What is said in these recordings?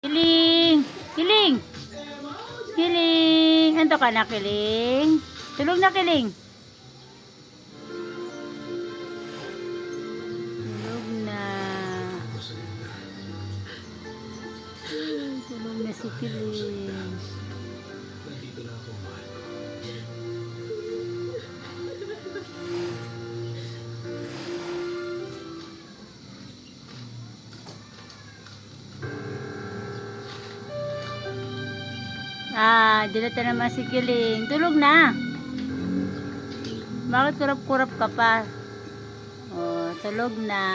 Kiling! Kiling! Kiling! Anto ka na, Kiling? Tulog na, Kiling. Tulog na. Tulog na si Kiling. Dilata naman si Kiling. Tulog na. Bakit kurap-kurap ka pa? Oh, tulog na.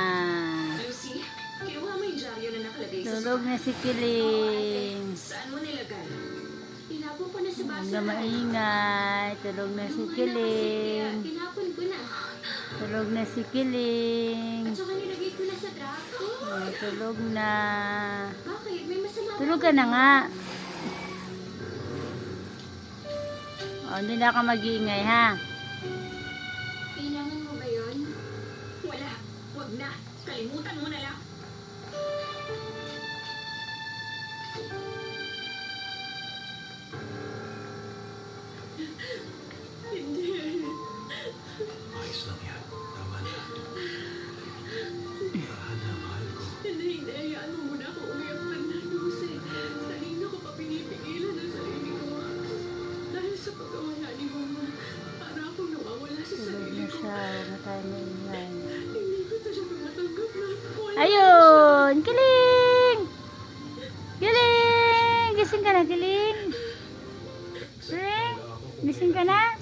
Lucy, kinuha mo yung dyaryo na nakalagay sa Tulog na si Kiling. Saan mo nilagay? Tinapon ko na sa baso. Huwag na maingay. Tulog na si Kiling. Tinapon ko na. Tulog na si Kiling. At saka nilagay ko na sa trako. Oh, tulog na. Bakit? May masama. Tulog ka na nga. Oh, hindi na ka mag-iingay, ha? Kailangan mo ba yun? Wala. Huwag na. Kalimutan mo na lang. Hindi. Ayos lang yan. Tama na. Mahal ko. Hindi. Hayaan mo muna ako umiyak man na, Lucy. Kanina ko pa pinipigilan ang sarili ko. Dahil sa pagkawala ni Mama, para akong nawawala sa Tulog sarili na ko. siya. Huwag na tayo maingay. Hindi ko talaga matanggap na wala. Ayun! Kiling! Kiling! Gising ka na, Kiling? Kiling? Gising ka na?